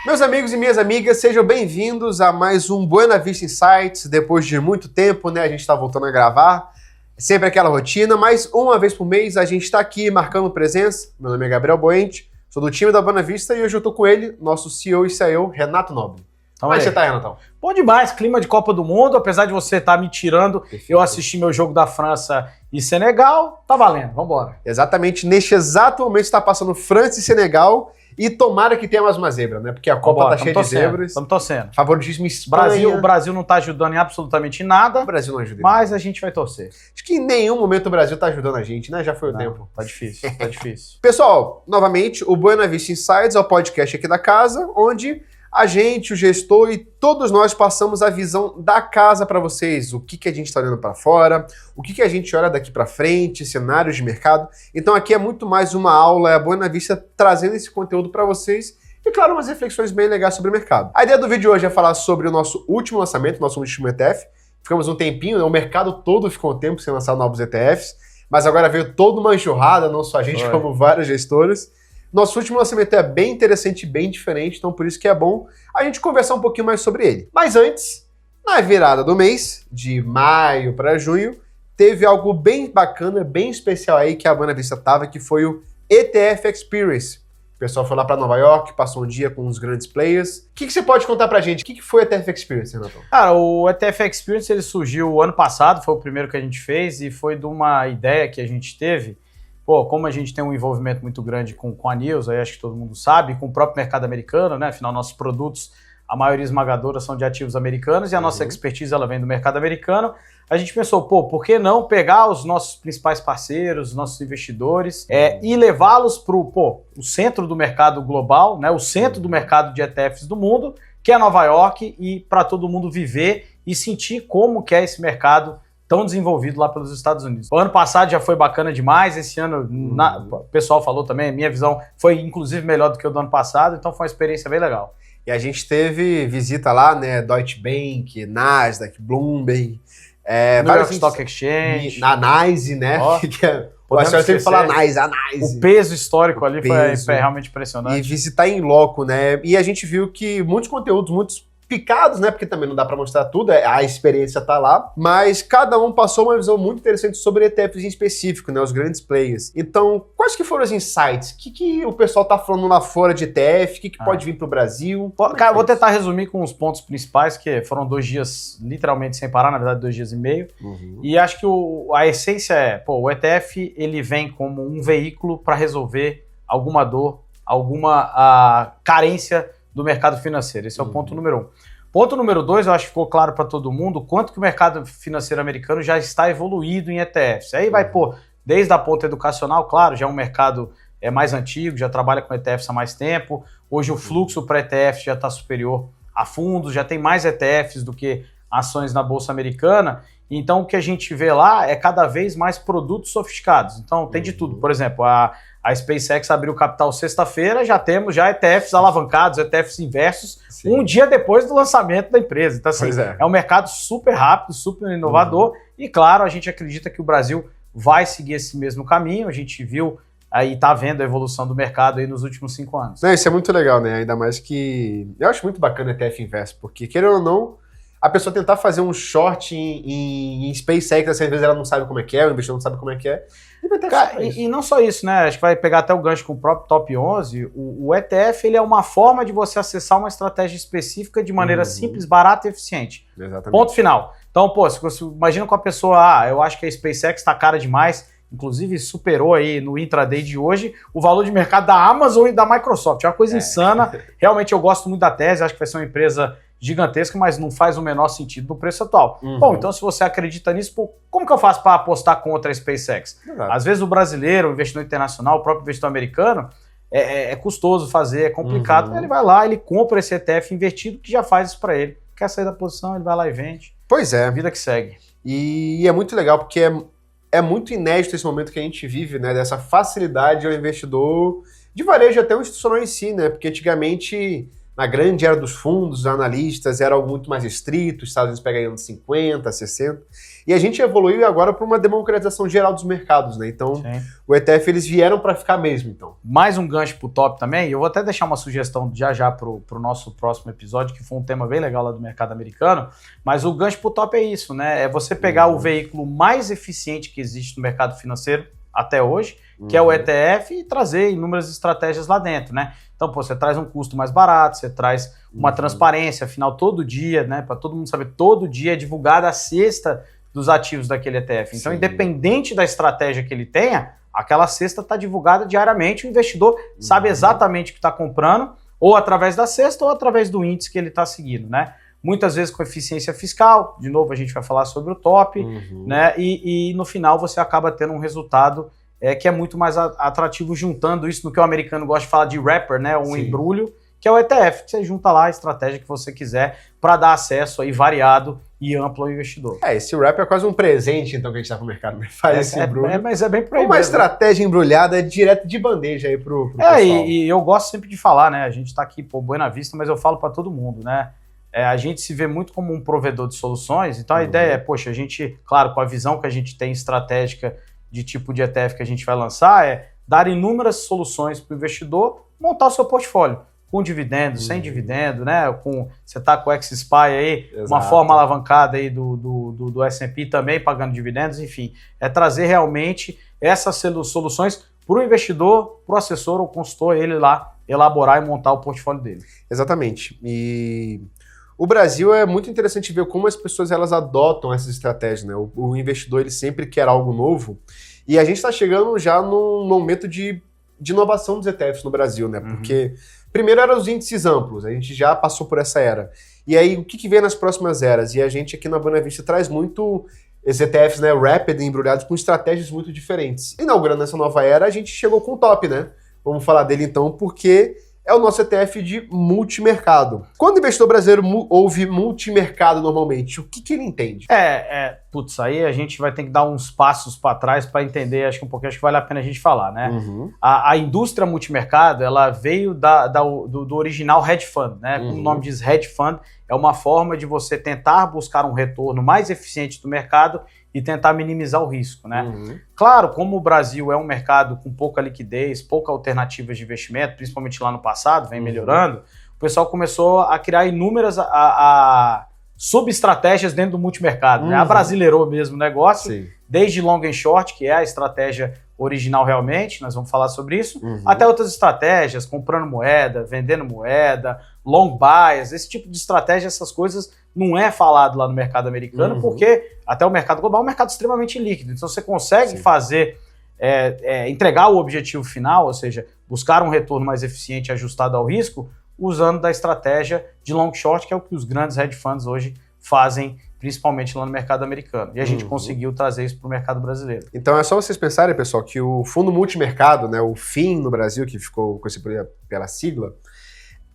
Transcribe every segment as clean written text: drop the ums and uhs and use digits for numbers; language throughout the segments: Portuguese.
Meus amigos e minhas amigas, sejam bem-vindos a mais um Buena Vista Insights. Depois de muito tempo, né, a gente está voltando a gravar. Sempre aquela rotina, mas uma vez por mês a gente está aqui marcando presença. Meu nome é Gabriel Boente, sou do time da Buena Vista e hoje eu estou com ele, nosso CEO e CIO, Renato Nobre. Como é que você tá, Renatão? Bom demais, clima de Copa do Mundo, apesar de você estar me tirando, perfeito. Eu assisti meu jogo da França e Senegal, tá valendo, vambora. Exatamente, neste exato momento está passando França e Senegal e tomara que tenha mais uma zebra, né? Porque a Copa tá cheia de zebras. Estamos torcendo. Favoritismo Espanha. O Brasil não tá ajudando em absolutamente nada. O Brasil não ajuda. Mas a gente vai torcer. Acho que em nenhum momento o Brasil tá ajudando a gente, né? Já foi o tempo. Tá difícil, tá difícil. Pessoal, novamente, o Buena Vista Insights é o podcast aqui da casa, onde a gente, o gestor e todos nós passamos a visão da casa para vocês. O que a gente está olhando para fora, o que a gente olha daqui para frente, cenários de mercado. Então aqui é muito mais uma aula, é a Buena Vista trazendo esse conteúdo para vocês e, claro, umas reflexões bem legais sobre o mercado. A ideia do vídeo hoje é falar sobre o nosso último lançamento, nosso último ETF. Ficamos um tempinho, né? O mercado todo ficou um tempo sem lançar novos ETFs, mas agora veio toda uma enxurrada, não só a gente, como várias gestoras. Nosso último lançamento é bem interessante, bem diferente, então por isso que é bom a gente conversar um pouquinho mais sobre ele. Mas antes, na virada do mês, de maio para junho, teve algo bem bacana, bem especial aí que a Buena Vista tava, que foi o ETF Experience. O pessoal foi lá para Nova York, passou um dia com os grandes players. O que você pode contar pra gente? O que foi o ETF Experience, Renato? Cara, o ETF Experience ele surgiu ano passado, foi o primeiro que a gente fez e foi de uma ideia que a gente teve. Pô, como a gente tem um envolvimento muito grande com a News, aí acho que todo mundo sabe, com o próprio mercado americano, né? Afinal, nossos produtos, a maioria esmagadora são de ativos americanos e a nossa expertise ela vem do mercado americano. A gente pensou, pô, por que não pegar os nossos principais parceiros, os nossos investidores e levá-los para o centro do mercado global, né? O centro do mercado de ETFs do mundo, que é Nova York, e para todo mundo viver e sentir como que é esse mercado tão desenvolvido lá pelos Estados Unidos. O ano passado já foi bacana demais, esse ano, o pessoal falou também, a minha visão foi inclusive melhor do que o do ano passado, então foi uma experiência bem legal. E a gente teve visita lá, né, Deutsche Bank, Nasdaq, Bloomberg, New York Stock Exchange, a NYSE, né, que é... A senhora sempre fala a NYSE. O peso histórico ali foi realmente impressionante. E visitar em loco, né, e a gente viu que muitos conteúdos, muitos picados, né? Porque também não dá para mostrar tudo, a experiência tá lá, mas cada um passou uma visão muito interessante sobre ETFs em específico, né? Os grandes players. Então, quais que foram os insights? O que o pessoal tá falando lá fora de ETF? O que pode vir pro Brasil? Cara, vou tentar resumir com os pontos principais, que foram 2 dias literalmente sem parar, na verdade 2 dias e meio. E acho que a essência é, o ETF ele vem como um veículo para resolver alguma dor, alguma carência do mercado financeiro. Esse é o ponto número 1. Ponto número 2, eu acho que ficou claro para todo mundo quanto que o mercado financeiro americano já está evoluído em ETFs. Aí vai, desde a ponta educacional, claro, já é um mercado mais antigo, já trabalha com ETFs há mais tempo. Hoje o fluxo para ETFs já está superior a fundos, já tem mais ETFs do que ações na Bolsa Americana. Então o que a gente vê lá é cada vez mais produtos sofisticados. Então tem de tudo. Por exemplo, a SpaceX abriu capital sexta-feira, já temos ETFs alavancados, ETFs inversos, um dia depois do lançamento da empresa. Então, assim, é um mercado super rápido, super inovador e, claro, a gente acredita que o Brasil vai seguir esse mesmo caminho. A gente viu aí, tá vendo a evolução do mercado aí nos últimos 5 anos. Isso é muito legal, né? Ainda mais que... Eu acho muito bacana o ETF inverso, porque, querendo ou não, a pessoa tentar fazer um short em SpaceX, às vezes ela não sabe como é que é, o investidor não sabe como é que é. E não só isso, né? Acho que vai pegar até o gancho com o próprio Top 11. O ETF ele é uma forma de você acessar uma estratégia específica de maneira simples, barata e eficiente. Exatamente. Ponto final. Então, se você imagina com a pessoa, eu acho que a SpaceX está cara demais, inclusive superou aí no intraday de hoje o valor de mercado da Amazon e da Microsoft. É uma coisa insana. Realmente eu gosto muito da tese, acho que vai ser uma empresa gigantesca, mas não faz o menor sentido no preço atual. Bom, então se você acredita nisso, como que eu faço para apostar contra a SpaceX? Às vezes o brasileiro, o investidor internacional, o próprio investidor americano, é custoso fazer, é complicado, ele vai lá, ele compra esse ETF invertido que já faz isso para ele. Quer sair da posição, ele vai lá e vende. Pois é. Vida que segue. E é muito legal porque é muito inédito esse momento que a gente vive, né? Dessa facilidade ao investidor de varejo até o institucional em si, né? Porque antigamente na grande era dos fundos, analistas, era algo muito mais estrito, os Estados Unidos pegariam de 50, 60, e a gente evoluiu agora para uma democratização geral dos mercados, né? Então, sim, o ETF, eles vieram para ficar mesmo, então. Mais um gancho pro top também, eu vou até deixar uma sugestão já pro nosso próximo episódio, que foi um tema bem legal lá do mercado americano, mas o gancho pro top é isso, né? É você pegar o veículo mais eficiente que existe no mercado financeiro até hoje, que é o ETF, e trazer inúmeras estratégias lá dentro, né? Então, pô, você traz um custo mais barato, você traz uma transparência, afinal, todo dia, né, para todo mundo saber, todo dia é divulgada a cesta dos ativos daquele ETF. Então, independente da estratégia que ele tenha, aquela cesta está divulgada diariamente, o investidor sabe exatamente o que está comprando, ou através da cesta, ou através do índice que ele está seguindo, né? Muitas vezes com eficiência fiscal, de novo a gente vai falar sobre o top, né? E no final você acaba tendo um resultado que é muito mais atrativo, juntando isso no que o americano gosta de falar de wrapper, né? Um embrulho, que é o ETF, que você junta lá a estratégia que você quiser para dar acesso aí variado e amplo ao investidor. Esse wrapper é quase um presente, então, que a gente dá pro mercado, né? Faz esse embrulho. Mas é bem por aí uma mesmo, estratégia embrulhada direto de bandeja aí pro pessoal. E eu gosto sempre de falar, né? A gente tá aqui, pô, Buena Vista, mas eu falo para todo mundo, né? A gente se vê muito como um provedor de soluções, então a ideia é, poxa, a gente, claro, com a visão que a gente tem estratégica de tipo de ETF que a gente vai lançar, é dar inúmeras soluções para o investidor montar o seu portfólio, com dividendo, sem dividendo, né? Você está com o XSPY aí, uma forma alavancada aí do S&P também pagando dividendos, enfim, é trazer realmente essas soluções para o investidor, para o assessor ou consultor, ele lá elaborar e montar o portfólio dele. Exatamente. E o Brasil é muito interessante ver como as pessoas elas adotam essas estratégias, né? O investidor ele sempre quer algo novo e a gente está chegando já num momento de inovação dos ETFs no Brasil, né? Porque primeiro eram os índices amplos, a gente já passou por essa era. E aí o que vem nas próximas eras? E a gente aqui na Buena Vista traz muito esses ETFs, né? Rapid, embrulhados com estratégias muito diferentes. Inaugurando essa nova era, a gente chegou com o top, né? Vamos falar dele então, porque é o nosso ETF de multimercado. Quando o investidor brasileiro ouve multimercado normalmente, o que ele entende? Putz, aí a gente vai ter que dar uns passos para trás para entender, acho que vale a pena a gente falar, né? A indústria multimercado, ela veio do original hedge fund, né? Como o nome diz, hedge fund é uma forma de você tentar buscar um retorno mais eficiente do mercado e tentar minimizar o risco, né? Claro, como o Brasil é um mercado com pouca liquidez, pouca alternativas de investimento, principalmente lá no passado, vem melhorando, o pessoal começou a criar inúmeras sub-estratégias dentro do multimercado, né? Abrasileirou mesmo o negócio, desde long and short, que é a estratégia original realmente, nós vamos falar sobre isso, até outras estratégias, comprando moeda, vendendo moeda, long bias, esse tipo de estratégia, essas coisas não é falado lá no mercado americano, porque até o mercado global é um mercado extremamente líquido, então você consegue fazer, entregar o objetivo final, ou seja, buscar um retorno mais eficiente ajustado ao risco, usando da estratégia de long short, que é o que os grandes hedge funds hoje fazem, principalmente lá no mercado americano. E a gente conseguiu trazer isso para o mercado brasileiro. Então é só vocês pensarem, pessoal, que o fundo multimercado, né, o FIM no Brasil, que ficou conhecido pela sigla,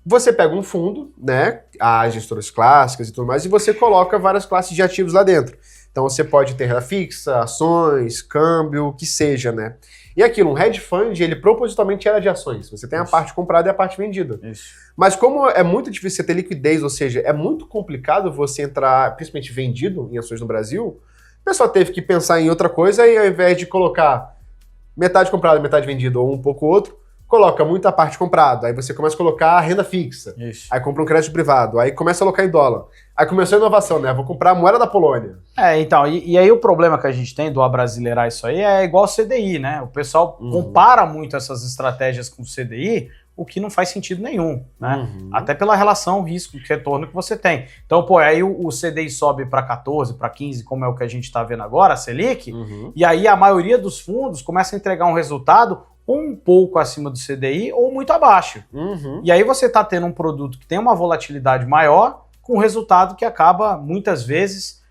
você pega um fundo, né, as gestoras clássicas e tudo mais, e você coloca várias classes de ativos lá dentro. Então você pode ter renda fixa, ações, câmbio, o que seja, né? E aquilo, um hedge fund, ele propositalmente era de ações. Você tem a parte comprada e a parte vendida. Mas como é muito difícil você ter liquidez, ou seja, é muito complicado você entrar, principalmente vendido em ações no Brasil, o pessoal teve que pensar em outra coisa e ao invés de colocar metade comprada, metade vendida ou um pouco outro, coloca muita parte comprada, aí você começa a colocar a renda fixa, aí compra um crédito privado, aí começa a alocar em dólar. Aí começou a inovação, né? Vou comprar a moeda da Polônia. Então, e aí o problema que a gente tem do abrasileirar isso aí é igual ao CDI, né? O pessoal compara muito essas estratégias com o CDI, o que não faz sentido nenhum, né? Até pela relação risco-retorno que você tem. Então, pô, aí o CDI sobe para 14, para 15, como é o que a gente está vendo agora, a Selic, e aí a maioria dos fundos começa a entregar um resultado um pouco acima do CDI ou muito abaixo. E aí você está tendo um produto que tem uma volatilidade maior, com resultado que acaba, muitas vezes,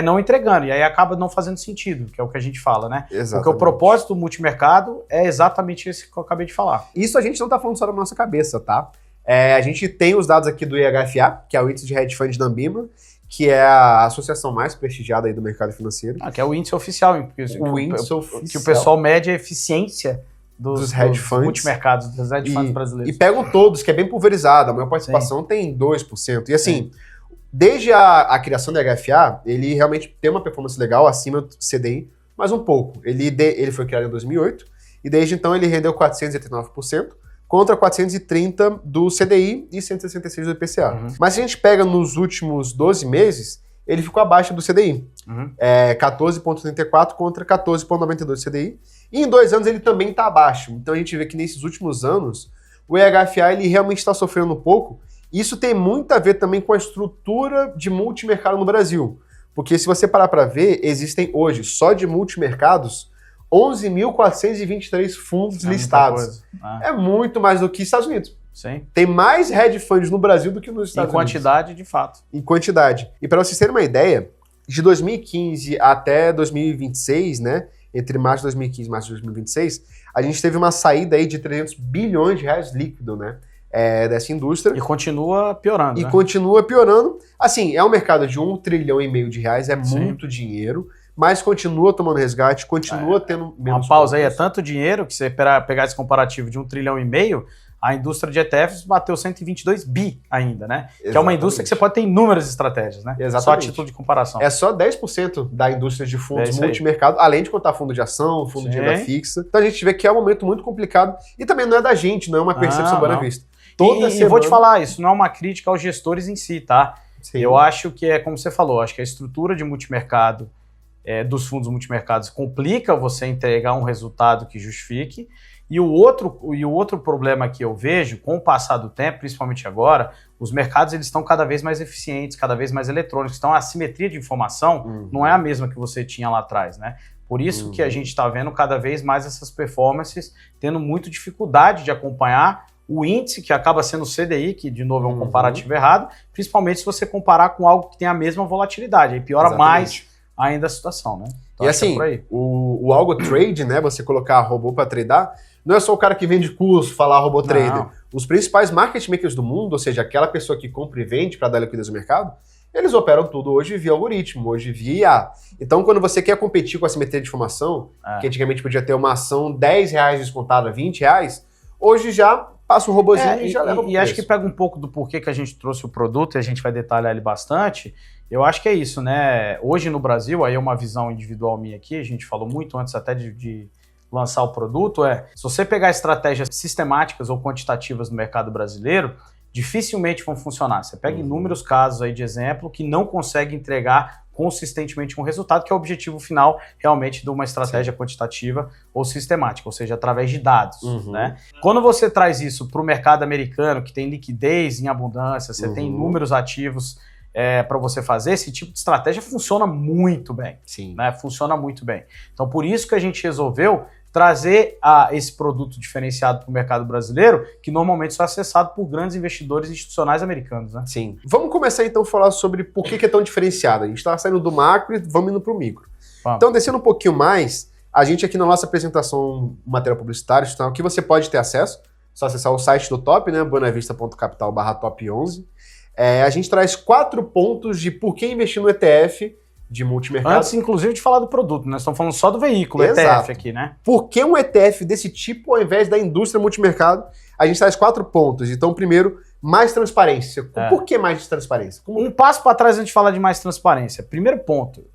não entregando. E aí acaba não fazendo sentido, que é o que a gente fala, né? Exatamente. Porque o propósito do multimercado é exatamente esse que eu acabei de falar. Isso a gente não está falando só da nossa cabeça, tá? A gente tem os dados aqui do IHFA, que é o Índice de Hedge Fund da Ambima, que é a associação mais prestigiada aí do mercado financeiro. Que é o índice oficial, que o pessoal mede a eficiência dos hedge funds. Multimercados, dos hedge funds brasileiros. E pegam todos, que é bem pulverizado, a maior participação tem 2%. E assim, desde a criação da HFA, ele realmente tem uma performance legal acima do CDI, mas um pouco. Ele foi criado em 2008 e desde então ele rendeu 489%, contra 430 do CDI e 166 do IPCA. Mas se a gente pega nos últimos 12 meses, ele ficou abaixo do CDI. 14,34 contra 14,92 do CDI. E em 2 anos ele também está abaixo. Então a gente vê que nesses últimos anos, o IHFA ele realmente está sofrendo um pouco. Isso tem muito a ver também com a estrutura de multimercado no Brasil. Porque se você parar para ver, existem hoje, só de multimercados, 11.423 fundos listados. É muito mais do que Estados Unidos. Sim. Tem mais hedge funds no Brasil do que nos Estados Unidos. Em quantidade, de fato. Em quantidade. E para vocês terem uma ideia, de 2015 até 2026, né, entre março de 2015 e março de 2026, a gente teve uma saída aí de 300 bilhões de reais líquido, né, dessa indústria. E continua piorando, E continua piorando. Assim, é um mercado de 1,5 trilhão de reais, é Sim. muito dinheiro, mas continua tomando resgate, continua tendo menos... Uma pausa aí, é tanto dinheiro que você pegar esse comparativo de 1,5 trilhão, a indústria de ETFs bateu 122 bi ainda, né? Exatamente. Que é uma indústria que você pode ter inúmeras estratégias, né? Exatamente. Só a título de comparação. É só 10% da indústria de fundos multimercado, além de contar fundo de ação, fundo de renda fixa. Então a gente vê que é um momento muito complicado e também não é da gente, não é uma percepção Buena Vista. E vou te falar, isso não é uma crítica aos gestores em si, tá? Sim. Eu acho que é como você falou, acho que a estrutura de multimercado dos fundos multimercados complica você entregar um resultado que justifique. E o outro problema que eu vejo, com o passar do tempo, principalmente agora, os mercados eles estão cada vez mais eficientes, cada vez mais eletrônicos. Então a assimetria de informação não é a mesma que você tinha lá atrás, né? Por isso que a gente está vendo cada vez mais essas performances tendo muito dificuldade de acompanhar o índice, que acaba sendo o CDI, que de novo é um comparativo errado, principalmente se você comparar com algo que tem a mesma volatilidade. Aí piora mais ainda a situação, né? Então, e assim, o algo trade, né? Você colocar robô para tradar, não é só o cara que vende curso falar robô trader. Os principais market makers do mundo, ou seja, aquela pessoa que compra e vende para dar liquidez no mercado, eles operam tudo hoje via algoritmo, hoje via IA. Então, quando você quer competir com a simetria de informação, que antigamente podia ter uma ação R$10 descontada, R$20, hoje já passa o robôzinho e já leva pro preço. E acho que pega um pouco do porquê que a gente trouxe o produto, e a gente vai detalhar ele bastante. Eu acho que é isso, né? Hoje no Brasil, aí é uma visão individual minha aqui, a gente falou muito antes até de lançar o produto, se você pegar estratégias sistemáticas ou quantitativas no mercado brasileiro, dificilmente vão funcionar. Você pega inúmeros casos aí de exemplo que não consegue entregar consistentemente um resultado, que é o objetivo final realmente de uma estratégia quantitativa ou sistemática, ou seja, através de dados. Né? Quando você traz isso para o mercado americano, que tem liquidez em abundância, você tem inúmeros ativos para você fazer, esse tipo de estratégia funciona muito bem. Né? Funciona muito bem. Então, por isso que a gente resolveu trazer esse produto diferenciado para o mercado brasileiro, que normalmente só é acessado por grandes investidores institucionais americanos. Né? Sim. Vamos começar então a falar sobre por que é tão diferenciado. A gente está saindo do macro e vamos indo para o micro. Então, descendo um pouquinho mais, a gente aqui na nossa apresentação, material publicitário, que você pode ter acesso, só acessar o site do Top, né, buenavista.capital/top11. A gente traz 4 pontos de por que investir no ETF de multimercado. Antes, inclusive, de falar do produto, nós estamos falando só do veículo, ETF aqui, né? Por que um ETF desse tipo, ao invés da indústria multimercado, a gente traz 4 pontos. Então, primeiro, mais transparência. Por que mais transparência? Um passo para trás antes de falar de mais transparência. Primeiro ponto,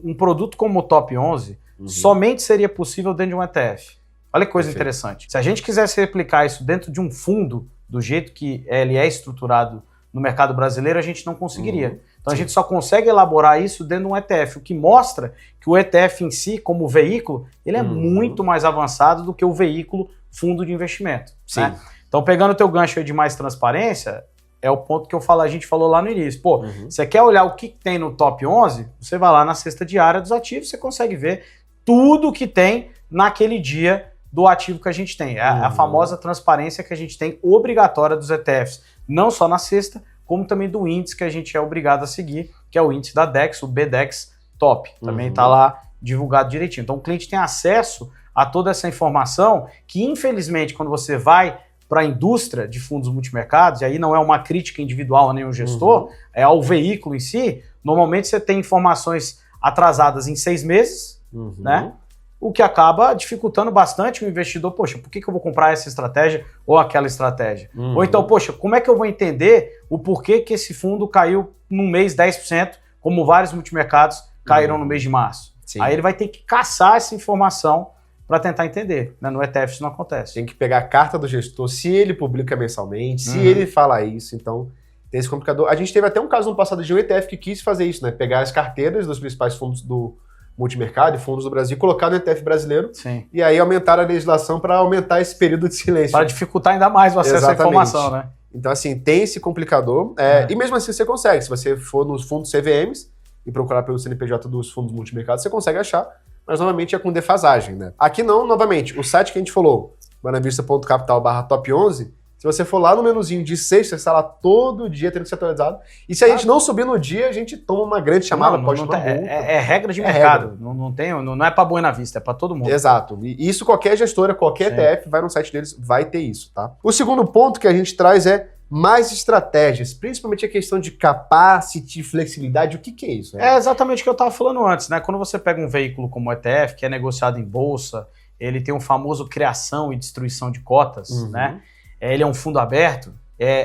um produto como o Top 11 somente seria possível dentro de um ETF. Olha que coisa interessante. Se a gente quisesse replicar isso dentro de um fundo, do jeito que ele é estruturado no mercado brasileiro, a gente não conseguiria. Então a gente só consegue elaborar isso dentro de um ETF, o que mostra que o ETF em si, como veículo, ele é muito mais avançado do que o veículo fundo de investimento. Né? Então, pegando o teu gancho aí de mais transparência, é o ponto que a gente falou lá no início. Você quer olhar o que tem no Top 11? Você vai lá na cesta diária dos ativos, você consegue ver tudo que tem naquele dia do ativo que a gente tem. A famosa transparência que a gente tem obrigatória dos ETFs, não só na cesta, como também do índice que a gente é obrigado a seguir, que é o índice da DEX, o BDEX Top. Também está lá divulgado direitinho. Então o cliente tem acesso a toda essa informação que, infelizmente, quando você vai para a indústria de fundos multimercados, e aí não é uma crítica individual a nenhum gestor, é ao veículo em si, normalmente você tem informações atrasadas em 6 meses, né? o que acaba dificultando bastante o investidor. Poxa, por que eu vou comprar essa estratégia ou aquela estratégia? Ou então, poxa, como é que eu vou entender o porquê que esse fundo caiu no mês 10%, como vários multimercados caíram no mês de março? Sim. Aí ele vai ter que caçar essa informação para tentar entender. Né? No ETF isso não acontece. Tem que pegar a carta do gestor, se ele publica mensalmente, se ele fala isso, então tem esse complicador. A gente teve até um caso no passado de um ETF que quis fazer isso, né? Pegar as carteiras dos principais fundos do multimercado e fundos do Brasil, colocar no ETF brasileiro. Sim. E aí aumentar a legislação para aumentar esse período de silêncio. Para dificultar ainda mais o acesso à informação, né? Então, assim, tem esse complicador. E mesmo assim você consegue. Se você for nos fundos CVMs e procurar pelo CNPJ dos fundos multimercados, você consegue achar. Mas, novamente, é com defasagem, né? Aqui não, novamente, o site que a gente falou, buenavista.capital/top11, se você for lá no menuzinho de sexta, você está lá todo dia tendo que ser atualizado. E se a gente não subir no dia, a gente toma uma grande chamada, pode tomar multa. É regra de mercado. Não é para Buena Vista, é para todo mundo. Exato. E isso qualquer gestora, qualquer ETF, vai no site deles, vai ter isso, tá? O segundo ponto que a gente traz é mais estratégias, principalmente a questão de capacity, flexibilidade. O que é isso? É exatamente o que eu estava falando antes, né? Quando você pega um veículo como o ETF, que é negociado em bolsa, ele tem um famoso criação e destruição de cotas, né? Ele é um fundo aberto,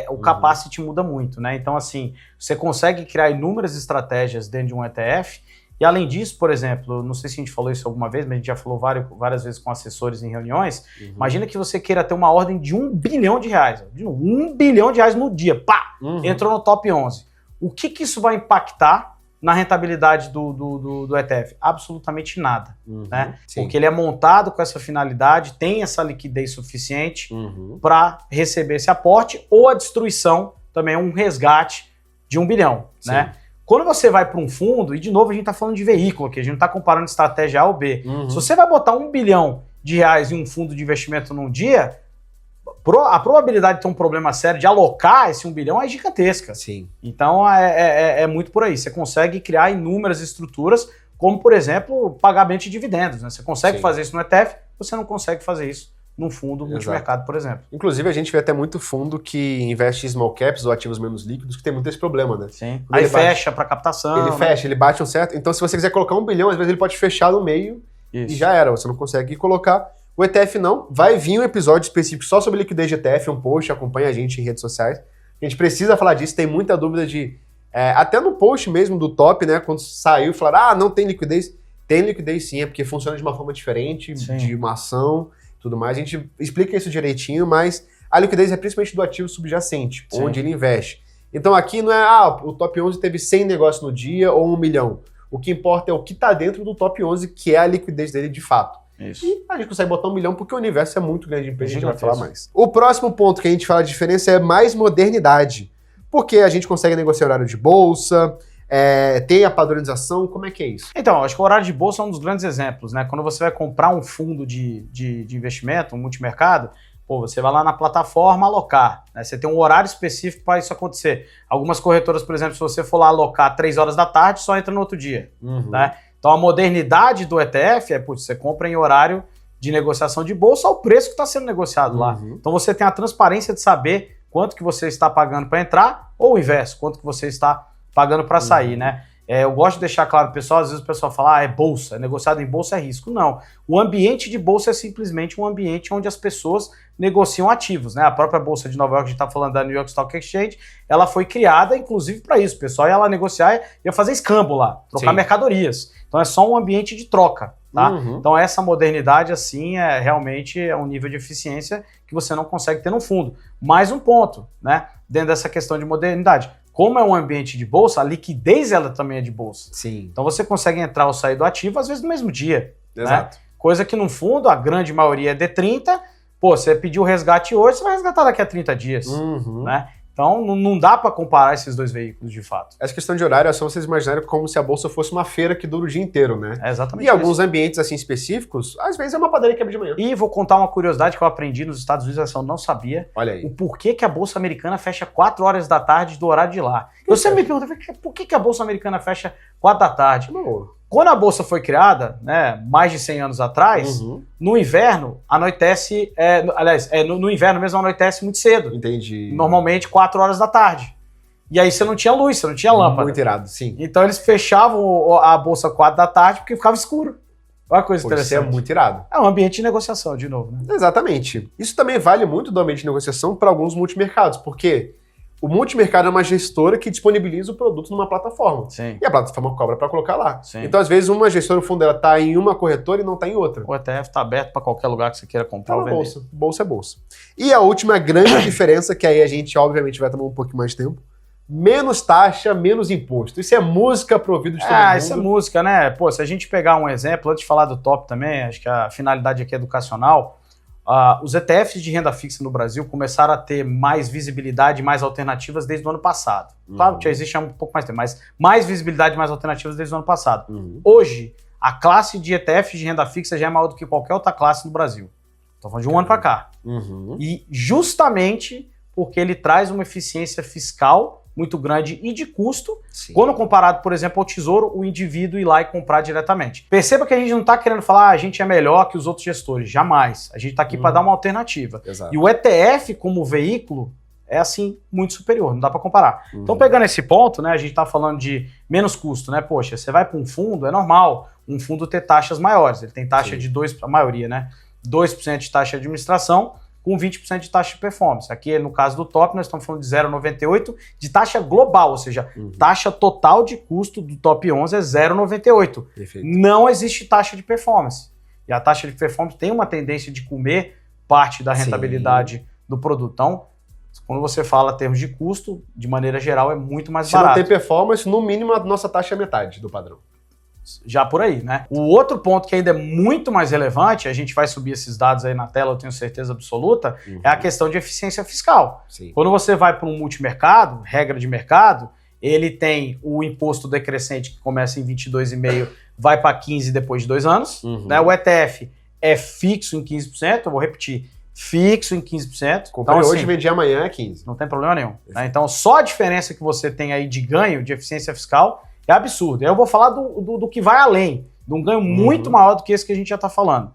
o capacity muda muito, né? Então, assim, você consegue criar inúmeras estratégias dentro de um ETF, e além disso, por exemplo, não sei se a gente falou isso alguma vez, mas a gente já falou várias vezes com assessores em reuniões, imagina que você queira ter uma ordem de R$1 bilhão, R$1 bilhão no dia, pá, entrou no top 11. O que isso vai impactar na rentabilidade do ETF? Absolutamente nada, né? Porque ele é montado com essa finalidade, tem essa liquidez suficiente para receber esse aporte, ou a destruição, também é um resgate de R$1 bilhão, né? Quando você vai para um fundo, e de novo a gente está falando de veículo aqui, a gente não está comparando estratégia A ou B. Se você vai botar R$1 bilhão em um fundo de investimento num dia, a probabilidade de ter um problema sério de alocar esse 1 bilhão é gigantesca. Sim. Então é muito por aí. Você consegue criar inúmeras estruturas, como por exemplo, pagamento de dividendos. Né? Você consegue fazer isso no ETF, você não consegue fazer isso num fundo multimercado, por exemplo. Inclusive, a gente vê até muito fundo que investe em small caps ou ativos menos líquidos, que tem muito esse problema, né? Sim. Aí fecha para captação. Ele fecha, ele bate um certo. Então, se você quiser colocar 1 bilhão, às vezes ele pode fechar no meio e já era. Você não consegue colocar. O ETF não. Vai vir um episódio específico só sobre liquidez de ETF, um post, acompanha a gente em redes sociais. A gente precisa falar disso, tem muita dúvida de... até no post mesmo do top, né? Quando saiu, falaram, não tem liquidez. Tem liquidez sim, é porque funciona de uma forma diferente, de uma ação... tudo mais, a gente explica isso direitinho, mas a liquidez é principalmente do ativo subjacente, onde ele investe. Então aqui não é, o top 11 teve 100 negócios no dia ou 1 milhão. O que importa é o que está dentro do top 11, que é a liquidez dele de fato. Isso. E a gente consegue botar 1 milhão porque o universo é muito grande de empresa, a gente vai falar mais. O próximo ponto que a gente fala de diferença é mais modernidade. Porque a gente consegue negociar horário de bolsa, tem a padronização, como é que é isso? Então, acho que o horário de bolsa é um dos grandes exemplos, né? Quando você vai comprar um fundo de investimento, um multimercado, você vai lá na plataforma alocar, né? Você tem um horário específico para isso acontecer. Algumas corretoras, por exemplo, se você for lá alocar 3 horas da tarde, só entra no outro dia, né? Então a modernidade do ETF você compra em horário de negociação de bolsa ao preço que está sendo negociado lá. Então você tem a transparência de saber quanto que você está pagando para entrar ou o inverso, quanto que você está pagando para sair, né? Eu gosto de deixar claro pro pessoal, às vezes o pessoal fala, é bolsa, negociado em bolsa é risco. Não, o ambiente de bolsa é simplesmente um ambiente onde as pessoas negociam ativos, né? A própria bolsa de Nova York, a gente tá falando da New York Stock Exchange, ela foi criada inclusive para isso, o pessoal ia lá negociar, ia fazer escambo lá, trocar mercadorias. Então é só um ambiente de troca, tá? Então essa modernidade, assim, realmente é um nível de eficiência que você não consegue ter no fundo. Mais um ponto, né? Dentro dessa questão de modernidade. Como é um ambiente de bolsa, a liquidez ela também é de bolsa. Sim. Então você consegue entrar ou sair do ativo, às vezes no mesmo dia. Exato. Né? Coisa que no fundo, a grande maioria é D30. Você pediu o resgate hoje, você vai resgatar daqui a 30 dias. Né? Então não dá para comparar esses dois veículos de fato. Essa questão de horário é só vocês imaginarem como se a bolsa fosse uma feira que dura o dia inteiro, né? É exatamente isso. E alguns ambientes assim específicos, às vezes é uma padaria que abre de manhã. E vou contar uma curiosidade que eu aprendi nos Estados Unidos, essa eu não sabia. Olha aí. O porquê que a bolsa americana fecha 4 horas da tarde do horário de lá. Eu sempre me pergunto, por que a bolsa americana fecha 4 da tarde? Quando a bolsa foi criada, né, mais de 100 anos atrás, no inverno anoitece, no inverno mesmo anoitece muito cedo. Entendi. Normalmente 4 horas da tarde. E aí você não tinha luz, você não tinha lâmpada. Muito irado, sim. Então eles fechavam a bolsa 4 da tarde porque ficava escuro. Olha a coisa Pô, isso interessante. é muito irado. É um ambiente de negociação, de novo, né? Exatamente. Isso também vale muito do ambiente de negociação para alguns multimercados, porque o multimercado é uma gestora que disponibiliza o produto numa plataforma. Sim. E a plataforma cobra para colocar lá. Sim. Então, às vezes, uma gestora, o fundo dela está em uma corretora e não está em outra. O ETF está aberto para qualquer lugar que você queira comprar Tá ou na vender. bolsa. Bolsa é bolsa. E a última grande diferença, que aí a gente, obviamente, vai tomar um pouquinho mais de tempo, menos taxa, menos imposto. Isso é música pro ouvido de todo mundo. Isso é música, né? Pô, se a gente pegar um exemplo, antes de falar do top também, acho que a finalidade aqui é educacional, os ETFs de renda fixa no Brasil começaram a ter mais visibilidade, mais alternativas desde o ano passado. Claro que já existe há um pouco mais tempo, mas mais visibilidade, mais alternativas desde o ano passado. Hoje, a classe de ETFs de renda fixa já é maior do que qualquer outra classe no Brasil. Estou falando de um ano para cá. E justamente porque ele traz uma eficiência fiscal muito grande e de custo, quando comparado, por exemplo, ao Tesouro, o indivíduo ir lá e comprar diretamente. Perceba que a gente não está querendo falar a gente é melhor que os outros gestores, jamais. A gente está aqui para dar uma alternativa. Exato. E o ETF como veículo é assim muito superior, não dá para comparar. Então pegando esse ponto, né, a gente está falando de menos custo, né? Poxa, você vai para um fundo, é normal um fundo ter taxas maiores, ele tem taxa de 2%, a maioria, né? 2% de taxa de administração, com 20% de taxa de performance. Aqui, no caso do top, nós estamos falando de 0,98% de taxa global, ou seja, taxa total de custo do top 11 é 0,98%. Perfeito. Não existe taxa de performance. E a taxa de performance tem uma tendência de comer parte da rentabilidade do produto. Então, quando você fala em termos de custo, de maneira geral, é muito mais barato. Se não tem performance, no mínimo a nossa taxa é metade do padrão. Já por aí, né? O outro ponto que ainda é muito mais relevante, a gente vai subir esses dados aí na tela, eu tenho certeza absoluta, é a questão de eficiência fiscal. Sim. Quando você vai para um multimercado, regra de mercado, ele tem o imposto decrescente que começa em 22,5%, vai para 15% depois de 2 anos. Né? O ETF é fixo em 15%, eu vou repetir, fixo em 15%. Comprei então, hoje assim, e vendi amanhã é 15%. não tem problema nenhum. Né? Então, só a diferença que você tem aí de ganho de eficiência fiscal é absurdo. Eu vou falar do que vai além, de um ganho muito maior do que esse que a gente já está falando.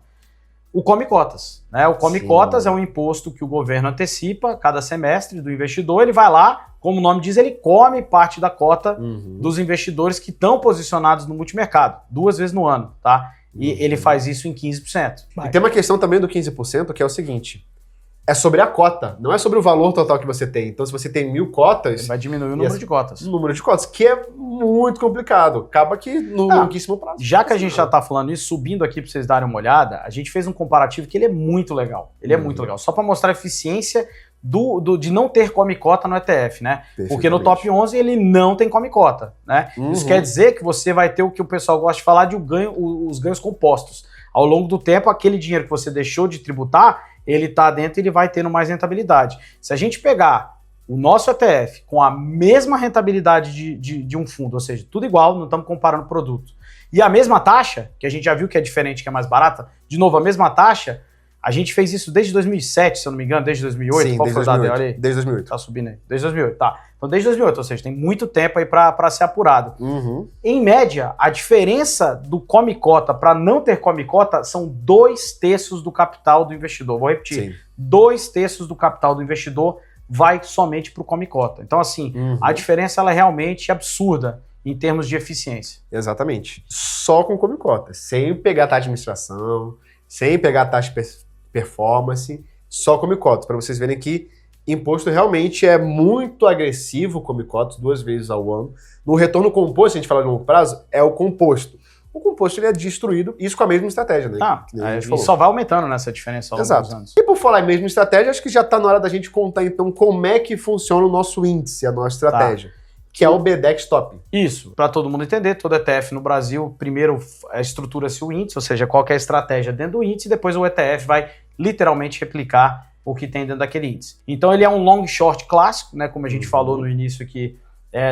O Come Cotas. Né? O Come Cotas é um imposto que o governo antecipa cada semestre do investidor. Ele vai lá, como o nome diz, ele come parte da cota dos investidores que estão posicionados no multimercado, 2 vezes no ano. Tá? E ele faz isso em 15%. E tem uma questão também do 15%, que é o seguinte: é sobre a cota, não é sobre o valor total que você tem. Então, se você tem 1.000 cotas... Ele vai diminuir o número de cotas. O número de cotas, que é muito complicado. Acaba que no longuíssimo prazo. Já que a gente já está falando isso, subindo aqui para vocês darem uma olhada, a gente fez um comparativo que ele é muito legal. Ele é muito legal. Só para mostrar a eficiência de não ter come cota no ETF, né? Porque no top 11 ele não tem come cota, né? Isso quer dizer que você vai ter o que o pessoal gosta de falar de os ganhos compostos. Ao longo do tempo, aquele dinheiro que você deixou de tributar, ele está dentro e ele vai tendo mais rentabilidade. Se a gente pegar o nosso ETF com a mesma rentabilidade de um fundo, ou seja, tudo igual, não estamos comparando produto, e a mesma taxa, que a gente já viu que é diferente, que é mais barata, de novo, a mesma taxa, a gente fez isso desde 2007, se eu não me engano, desde 2008. Sim, qual desde foi o dado 2008. aí? Desde 2008. Tá subindo aí. Desde 2008, tá. Então, desde 2008, ou seja, tem muito tempo aí para ser apurado. Em média, a diferença do come cota para não ter come cota são 2/3 do capital do investidor. Vou repetir. Sim. 2/3 do capital do investidor vai somente para o come cota. Então, assim, a diferença ela é realmente absurda em termos de eficiência. Exatamente. Só com come cota. Sem pegar taxa de administração, sem pegar taxa de performance, só come cotas. Para vocês verem que imposto realmente é muito agressivo, come cotas 2 vezes ao ano. No retorno composto, se a gente fala de longo prazo, é o composto. O composto ele é destruído, isso com a mesma estratégia, né? Tá, E só vai aumentando nessa diferença ao longo dos anos. E por falar em mesma estratégia, acho que já está na hora da gente contar então como é que funciona o nosso índice, a nossa estratégia, que é o BDEX Top. Isso, para todo mundo entender, todo ETF no Brasil, primeiro estrutura-se o índice, ou seja, qual que é a estratégia dentro do índice, e depois o ETF vai literalmente replicar o que tem dentro daquele índice. Então ele é um long short clássico, né, como a gente falou no início aqui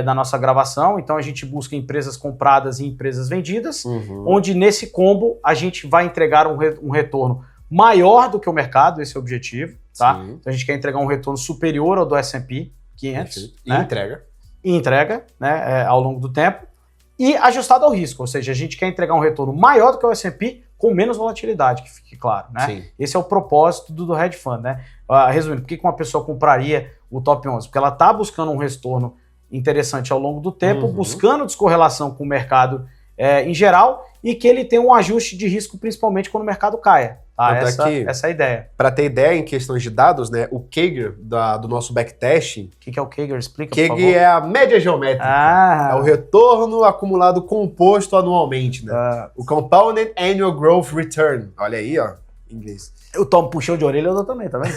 da nossa gravação, então a gente busca empresas compradas e empresas vendidas, onde nesse combo a gente vai entregar um retorno maior do que o mercado, esse é o objetivo, tá? Então a gente quer entregar um retorno superior ao do S&P 500, né? E entrega, né, ao longo do tempo, e ajustado ao risco, ou seja, a gente quer entregar um retorno maior do que o S&P com menos volatilidade, que fique claro, né? Sim. Esse é o propósito do hedge fund, né? Resumindo, por que uma pessoa compraria o top 11? Porque ela está buscando um retorno interessante ao longo do tempo, buscando descorrelação com o mercado em geral, e que ele tem um ajuste de risco, principalmente quando o mercado caia. Tá? Essa é a ideia. Para ter ideia, em questões de dados, né, o CAGR do nosso backtesting... O que é o CAGR? Explica, por favor. CAGR é a média geométrica. É o retorno acumulado composto anualmente. Né? O Compounded Annual Growth Return. Olha aí, ó, em inglês. Eu tomo puxão de orelha, eu dou também, tá vendo?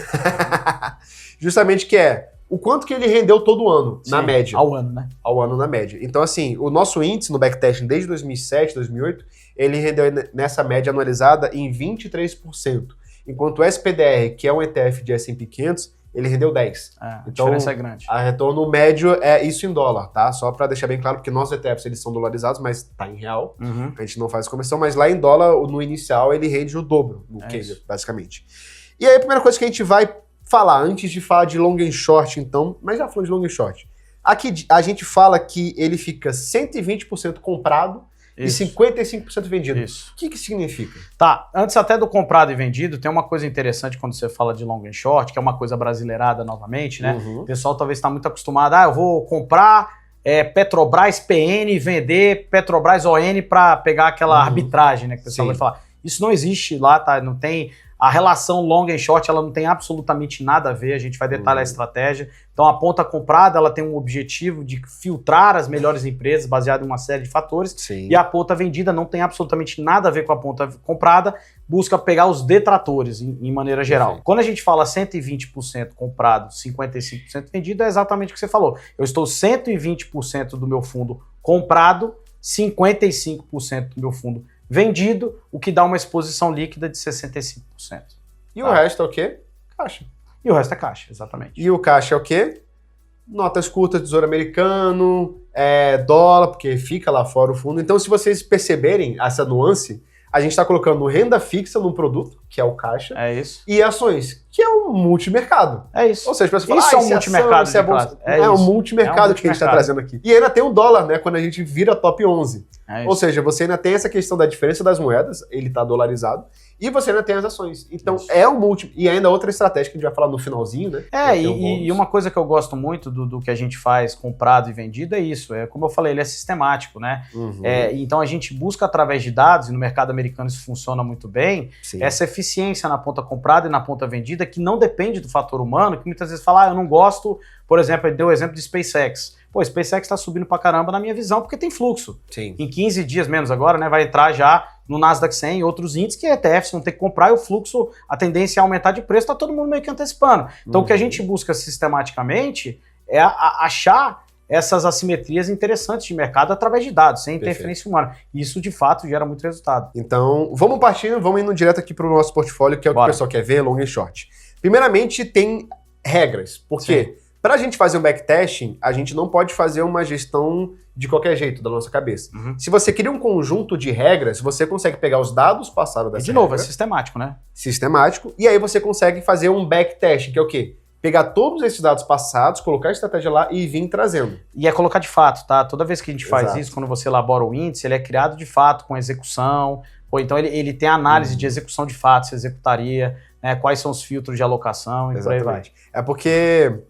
Justamente que é o quanto que ele rendeu todo ano, na média. Ao ano, né? Ao ano, na média. Então, assim, o nosso índice no backtesting desde 2007, 2008, ele rendeu nessa média anualizada em 23%. Enquanto o SPDR, que é um ETF de S&P 500, ele rendeu 10%. A então, diferença é grande. A retorno médio é isso em dólar, tá? Só para deixar bem claro, porque nossos ETFs eles são dolarizados, mas tá em real. A gente não faz conversão, mas lá em dólar, no inicial, ele rende o dobro, no CAGR, basicamente. E aí, a primeira coisa que a gente vai falar, antes de falar de long and short, então, mas já falou de long and short. Aqui a gente fala que ele fica 120% comprado e 55% vendido. Isso. O que significa? Tá, antes até do comprado e vendido, tem uma coisa interessante quando você fala de long and short, que é uma coisa brasileirada novamente, né? O pessoal talvez está muito acostumado, eu vou comprar Petrobras PN e vender Petrobras ON para pegar aquela arbitragem, né? Que o pessoal vai falar. Isso não existe lá, tá? Não tem... A relação long and short, ela não tem absolutamente nada a ver, a gente vai detalhar a estratégia. Então, a ponta comprada, ela tem um objetivo de filtrar as melhores empresas, baseado em uma série de fatores. E a ponta vendida não tem absolutamente nada a ver com a ponta comprada, busca pegar os detratores, em maneira geral. Quando a gente fala 120% comprado, 55% vendido, é exatamente o que você falou. Eu estou 120% do meu fundo comprado, 55% do meu fundo vendido, o que dá uma exposição líquida de 65%. E o resto é o quê? Caixa. E o resto é caixa, exatamente. E o caixa é o quê? Notas curtas, tesouro americano, dólar, porque fica lá fora o fundo. Então, se vocês perceberem essa nuance, a gente está colocando renda fixa num produto, que é o caixa, e ações, que é um multimercado. É isso. Ou seja, a pessoa fala, isso é um multimercado. É um multimercado que a gente está trazendo aqui. E ainda tem o dólar, né, quando a gente vira top 11. Ou seja, você ainda tem essa questão da diferença das moedas, ele está dolarizado, e você ainda tem as ações. Então, é um multi... E ainda outra estratégia que a gente vai falar no finalzinho, né? E uma coisa que eu gosto muito do que a gente faz comprado e vendido é isso. Como eu falei, ele é sistemático, né? Então, a gente busca através de dados, e no mercado americano isso funciona muito bem, essa eficiência na ponta comprada e na ponta vendida, que não depende do fator humano, que muitas vezes fala, eu não gosto, por exemplo, ele deu o exemplo de SpaceX. Pô, SpaceX está subindo pra caramba na minha visão, porque tem fluxo. Em 15 dias menos agora, né, vai entrar já no Nasdaq 100 e outros índices que ETFs vão ter que comprar e o fluxo, a tendência é aumentar de preço, tá todo mundo meio que antecipando. Então o que a gente busca sistematicamente é achar essas assimetrias interessantes de mercado através de dados, sem interferência humana. Isso, de fato, gera muito resultado. Então, vamos indo direto aqui para o nosso portfólio, que é o que o pessoal quer ver, long e short. Primeiramente, tem regras. Por quê? Para a gente fazer um backtesting, a gente não pode fazer uma gestão de qualquer jeito da nossa cabeça. Se você cria um conjunto de regras, você consegue pegar os dados passados dessa regra. É sistemático, né? Sistemático. E aí você consegue fazer um backtesting, que é o quê? Pegar todos esses dados passados, colocar a estratégia lá e vir trazendo. E é colocar de fato, tá? Toda vez que a gente faz isso, quando você elabora o índice, ele é criado de fato com execução, ou então ele tem análise de execução de fato, se executaria, né, quais são os filtros de alocação e por aí vai. É porque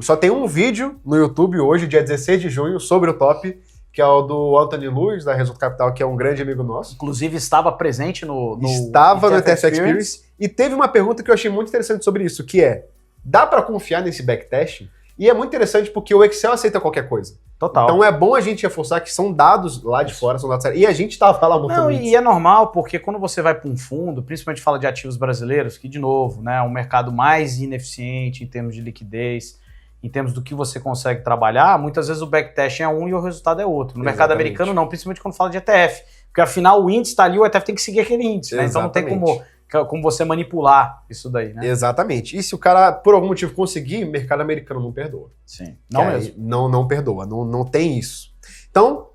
só tem um vídeo no YouTube hoje, dia 16 de junho, sobre o top, que é o do Anthony Luiz, da Resultado Capital, que é um grande amigo nosso. Inclusive estava presente no ETF Experience. E teve uma pergunta que eu achei muito interessante sobre isso, que é, dá para confiar nesse backtesting? E é muito interessante porque o Excel aceita qualquer coisa. Total. Então é bom a gente reforçar que são dados lá de fora, são dados sérios. E a gente estava lá montando isso. E é normal, porque quando você vai para um fundo, principalmente fala de ativos brasileiros, que, de novo, né, é um mercado mais ineficiente em termos de liquidez, em termos do que você consegue trabalhar, muitas vezes o backtesting é um e o resultado é outro. No mercado americano não, principalmente quando fala de ETF. Porque afinal o índice está ali, o ETF tem que seguir aquele índice. Né? Então não tem como você manipular isso daí, né? Exatamente. E se o cara, por algum motivo, conseguir, o mercado americano não perdoa. Sim. Não mesmo. Não perdoa, não tem isso. Então,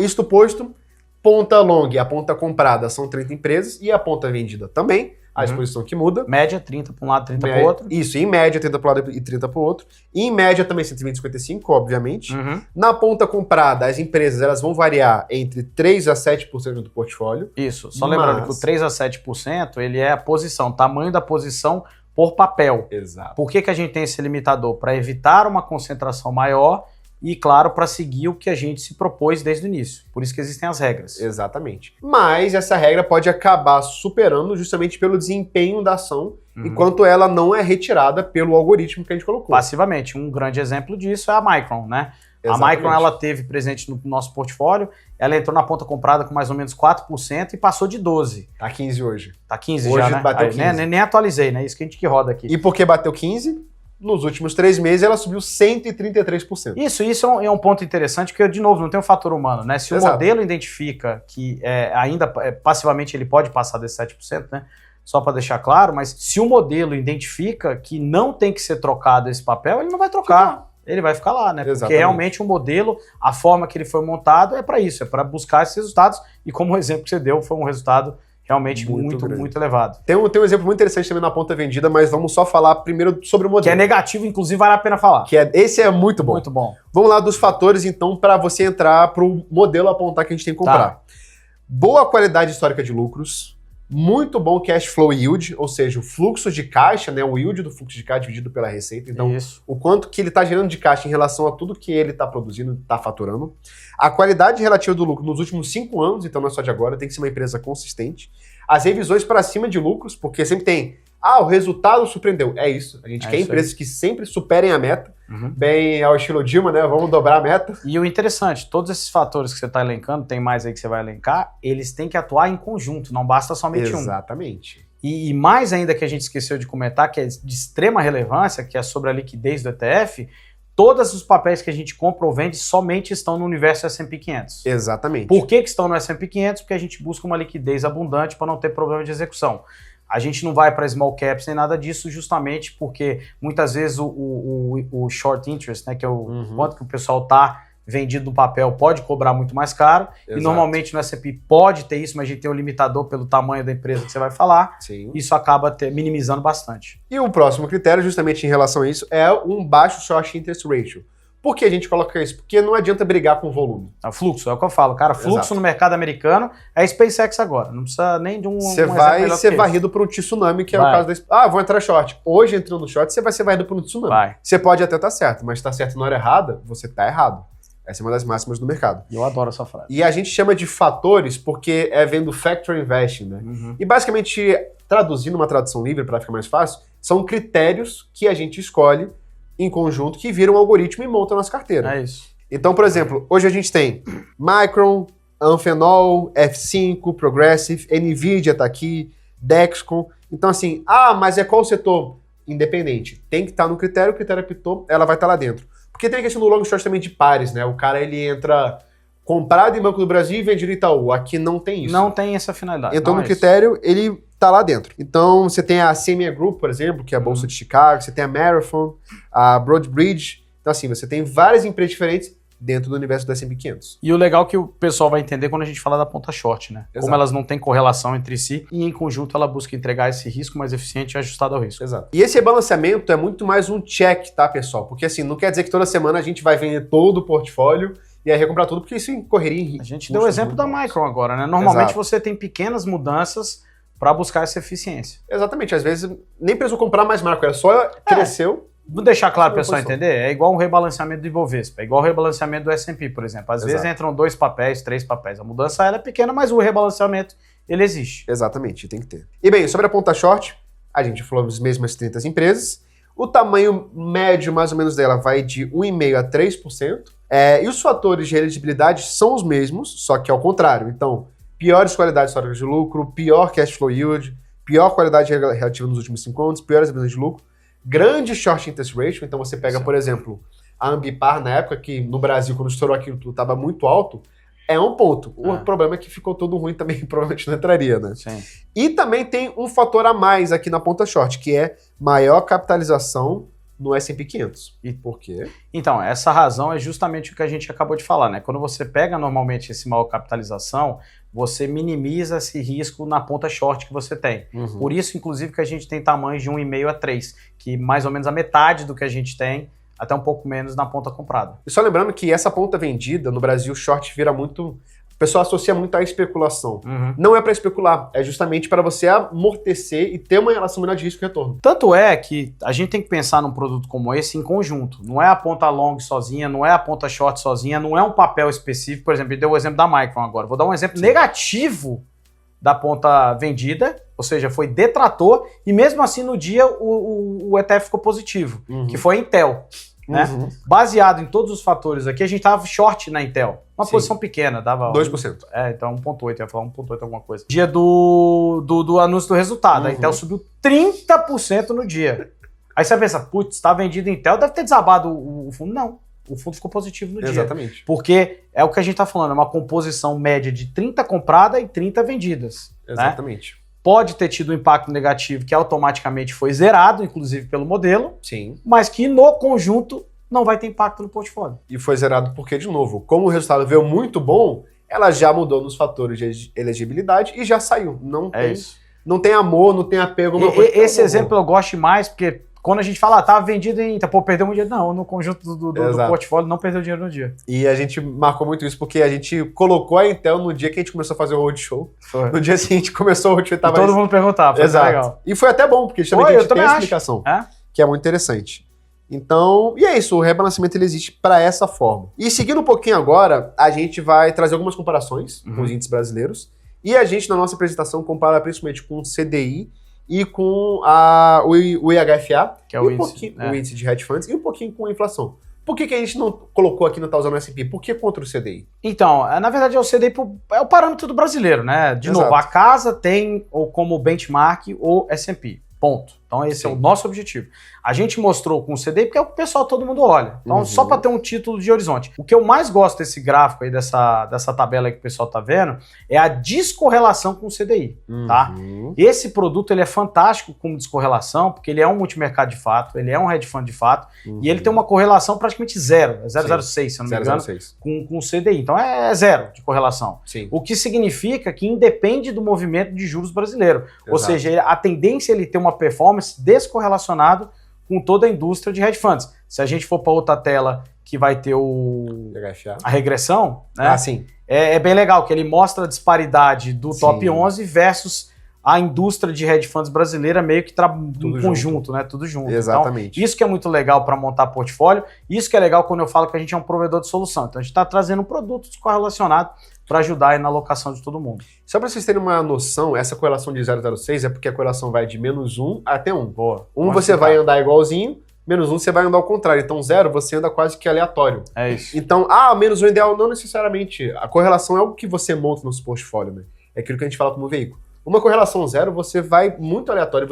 isto posto, ponta long e a ponta comprada são 30 empresas e a ponta vendida também, a exposição que muda. Média 30 para um lado, 30 para o outro. Isso, em média 30 para um lado e 30 para o outro. E em média também 120 e 55, obviamente. Na ponta comprada, as empresas elas vão variar entre 3 a 7% do portfólio. Isso, só lembrando que o 3 a 7% ele é a posição, tamanho da posição por papel. Exato. Por que a gente tem esse limitador? Para evitar uma concentração maior e, claro, para seguir o que a gente se propôs desde o início. Por isso que existem as regras. Exatamente. Mas essa regra pode acabar superando justamente pelo desempenho da ação, enquanto ela não é retirada pelo algoritmo que a gente colocou. Passivamente. Um grande exemplo disso é a Micron, né? Exatamente. A Micron, ela teve presente no nosso portfólio, ela entrou na ponta comprada com mais ou menos 4% e passou de 12%. Tá 15 hoje. Tá 15 hoje já, né? bateu Aí, 15. nem atualizei, né? Isso que a gente que roda aqui. E porque bateu 15, nos últimos 3 meses ela subiu 133%. Isso é um ponto interessante, porque, de novo, não tem um fator humano, né? Se o modelo identifica que passivamente ele pode passar desse 7%, né? Só para deixar claro, mas se o modelo identifica que não tem que ser trocado esse papel, ele não vai trocar. Ele vai ficar lá, né? Exatamente. Porque realmente o modelo, a forma que ele foi montado é para isso, é para buscar esses resultados. E como o exemplo que você deu, foi um resultado realmente muito elevado. Tem um exemplo muito interessante também na ponta vendida, mas vamos só falar primeiro sobre o modelo. Que é negativo, inclusive vale a pena falar. Esse é muito bom. Muito bom. Vamos lá dos fatores, então, para você entrar para o modelo apontar que a gente tem que comprar. Tá. Boa qualidade histórica de lucros, muito bom cash flow yield, ou seja, o fluxo de caixa, né, o yield do fluxo de caixa dividido pela receita. Então, o quanto que ele está gerando de caixa em relação a tudo que ele está produzindo, está faturando. A qualidade relativa do lucro nos últimos 5 anos, então não é só de agora, tem que ser uma empresa consistente. As revisões para cima de lucros, porque sempre tem, o resultado surpreendeu. É isso, a gente quer empresas que sempre superem a meta, bem ao estilo Dilma, né, vamos dobrar a meta. E o interessante, todos esses fatores que você está elencando, tem mais aí que você vai elencar, eles têm que atuar em conjunto, não basta somente um. Exatamente. E mais ainda que a gente esqueceu de comentar, que é de extrema relevância, que é sobre a liquidez do ETF, todos os papéis que a gente compra ou vende somente estão no universo S&P 500. Exatamente. Por que estão no S&P 500? Porque a gente busca uma liquidez abundante para não ter problema de execução. A gente não vai para small caps nem nada disso, justamente porque muitas vezes o short interest, né, que é o quanto que o pessoal está vendido no papel, pode cobrar muito mais caro. Exato. E normalmente no S&P pode ter isso, mas a gente tem um limitador pelo tamanho da empresa que você vai falar. Sim. Isso acaba minimizando bastante. E o próximo critério, justamente em relação a isso, é um baixo short interest ratio. Por que a gente coloca isso? Porque não adianta brigar com volume. O fluxo, é o que eu falo. Cara, fluxo Exato. No mercado americano é SpaceX agora. Não precisa nem de Você vai ser varrido por um tsunami, que é o caso da... vou entrar short. Hoje, entrando no short, você vai ser varrido por um tsunami. Vai. Você pode até estar certo, mas estar certo na hora errada, você está errado. Essa é uma das máximas do mercado. Eu adoro essa frase. E a gente chama de fatores porque é vendo factor investing, né? E basicamente, traduzindo uma tradução livre para ficar mais fácil, são critérios que a gente escolhe em conjunto que viram um algoritmo e montam a nossa carteira. É isso. Então, por exemplo, hoje a gente tem Micron, Amphenol, F5, Progressive, Nvidia tá aqui, Dexcom. Então assim, mas é qual o setor? Independente. Tem que estar no critério, o critério apitou, ela vai estar lá dentro. Porque tem a questão do long short também de pares, né? O cara, ele entra comprado em Banco do Brasil e vendido em Itaú. Aqui não tem isso. Não tem essa finalidade. Então, no critério, ele tá lá dentro. Então, você tem a CME Group, por exemplo, que é a Bolsa de Chicago, você tem a Marathon, a Broadridge. Então, assim, você tem várias empresas diferentes dentro do universo do S&P 500. E o legal é que o pessoal vai entender quando a gente fala da ponta short, né? Exato. Como elas não têm correlação entre si e, em conjunto, ela busca entregar esse risco mais eficiente e ajustado ao risco. Exato. E esse rebalanceamento é muito mais um check, tá, pessoal? Porque, assim, não quer dizer que toda semana a gente vai vender todo o portfólio e aí recomprar tudo, porque isso correria em risco. A gente deu o exemplo da Micron agora, né? Normalmente Exato. Você tem pequenas mudanças para buscar essa eficiência. Exatamente. Às vezes nem precisou comprar mais Micron, era só cresceu. Vou deixar claro para o pessoal entender, é igual um rebalanceamento do Ibovespa, é igual o rebalanceamento do S&P, por exemplo. Às vezes entram 2 papéis, 3 papéis. A mudança ela é pequena, mas o rebalanceamento, ele existe. Exatamente, tem que ter. E bem, sobre a ponta short, a gente falou das mesmas 30 empresas. O tamanho médio, mais ou menos, dela vai de 1,5% a 3%. E os fatores de elegibilidade são os mesmos, só que ao contrário. Então, piores qualidades históricas de lucro, pior cash flow yield, pior qualidade relativa nos últimos 5 anos, piores divisões de lucro. Grande short interest ratio, então você pega, por exemplo, a Ambipar na época, que no Brasil, quando estourou aquilo tudo, estava muito alto, é um ponto. O problema é que ficou todo ruim também, provavelmente não entraria, né? Sim. E também tem um fator a mais aqui na ponta short, que é maior capitalização no S&P 500. E por quê? Então, essa razão é justamente o que a gente acabou de falar, né? Quando você pega normalmente esse maior capitalização, você minimiza esse risco na ponta short que você tem. Por isso, inclusive, que a gente tem tamanhos de 1,5 a 3, que mais ou menos a metade do que a gente tem, até um pouco menos na ponta comprada. E só lembrando que essa ponta vendida, no Brasil, short vira muito O pessoal associa muito à especulação. Uhum. Não é para especular, é justamente para você amortecer e ter uma relação menor de risco e retorno. Tanto é que a gente tem que pensar num produto como esse em conjunto. Não é a ponta long sozinha, não é a ponta short sozinha, não é um papel específico. Por exemplo, ele deu o exemplo da Micron agora. Vou dar um exemplo negativo da ponta vendida, ou seja, foi detrator, e mesmo assim no dia o ETF ficou positivo, que foi a Intel. Né? Baseado em todos os fatores aqui, a gente tava short na Intel. Uma posição pequena, dava 2%. Então 1,8, eu ia falar 1,8 alguma coisa. Dia do anúncio do resultado, a Intel subiu 30% no dia. Aí você pensa, putz, tá vendido Intel, deve ter desabado o fundo. Não, o fundo ficou positivo no dia. Exatamente. Porque é o que a gente tá falando, é uma composição média de 30 compradas e 30 vendidas. Exatamente. Né? Pode ter tido um impacto negativo que automaticamente foi zerado, inclusive pelo modelo, sim, mas que no conjunto não vai ter impacto no portfólio. E foi zerado porque, de novo, como o resultado veio muito bom, ela já mudou nos fatores de elegibilidade e já saiu. Não tem amor, não tem apego. Esse exemplo eu gosto mais porque quando a gente fala, tava vendido em... perdeu um dia. Não, no conjunto do portfólio não perdeu dinheiro no dia. E a gente marcou muito isso porque a gente colocou a Intel no dia que a gente começou a fazer o roadshow. No dia seguinte começou o roadshow. E todo mundo perguntava, foi legal. E foi até bom, porque justamente a gente tem a explicação, que é muito interessante. Então, e é isso, o rebalanceamento ele existe para essa forma. E seguindo um pouquinho agora, a gente vai trazer algumas comparações com os índices brasileiros. E a gente, na nossa apresentação, compara principalmente com o CDI e com o IHFA, que é o índice, o índice de hedge funds, e um pouquinho com a inflação. Por que a gente não colocou aqui, não tá usando o S&P? Por que contra o CDI? Então, na verdade, o CDI é o parâmetro do brasileiro, né? De novo, a casa tem como benchmark o S&P. Ponto. Então esse é o nosso objetivo. A gente mostrou com o CDI porque é o que o pessoal, todo mundo olha. Então só para ter um título de horizonte. O que eu mais gosto desse gráfico aí, dessa tabela aí que o pessoal tá vendo, é a descorrelação com o CDI, tá? Esse produto ele é fantástico como descorrelação, porque ele é um multimercado de fato, ele é um hedge fund de fato, e ele tem uma correlação praticamente zero, é 0,06, se eu não me engano, com o CDI. Então é zero de correlação. Sim. O que significa que independe do movimento de juros brasileiro. Exato. Ou seja, a tendência é ele ter uma performance descorrelacionado com toda a indústria de hedge funds. Se a gente for para outra tela que vai ter a regressão, né? Sim. É bem legal, que ele mostra a disparidade do top 11 versus a indústria de hedge funds brasileira meio que em conjunto, né? Tudo junto. Exatamente. Então, isso que é muito legal para montar portfólio, isso que é legal quando eu falo que a gente é um provedor de solução. Então a gente está trazendo um produto descorrelacionado para ajudar aí na alocação de todo mundo. Só para vocês terem uma noção, essa correlação de 0,06 é porque a correlação vai de -1 até 1. Boa. Você vai andar igualzinho, -1 você vai andar ao contrário. Então 0 você anda quase que aleatório. É isso. Então, -1 ideal não necessariamente. A correlação é algo que você monta no seu portfólio, né? É aquilo que a gente fala como veículo. Uma correlação 0, você vai muito aleatório.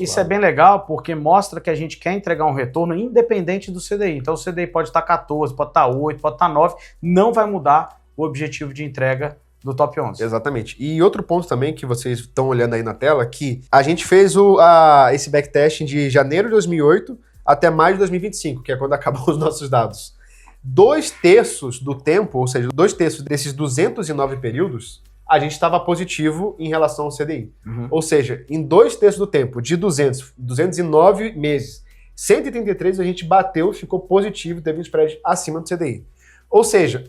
Isso é bem legal porque mostra que a gente quer entregar um retorno independente do CDI. Então o CDI pode estar 14, pode estar 8, pode estar 9, não vai mudar o objetivo de entrega do top 11. Exatamente. E outro ponto também que vocês estão olhando aí na tela, que a gente fez esse backtesting de janeiro de 2008 até maio de 2025, que é quando acabam os nossos dados. 2/3 do tempo, ou seja, 2/3 desses 209 períodos, a gente estava positivo em relação ao CDI. Ou seja, em 2/3 do tempo, de 209 meses, 133 a gente bateu, ficou positivo, teve um spread acima do CDI. Ou seja,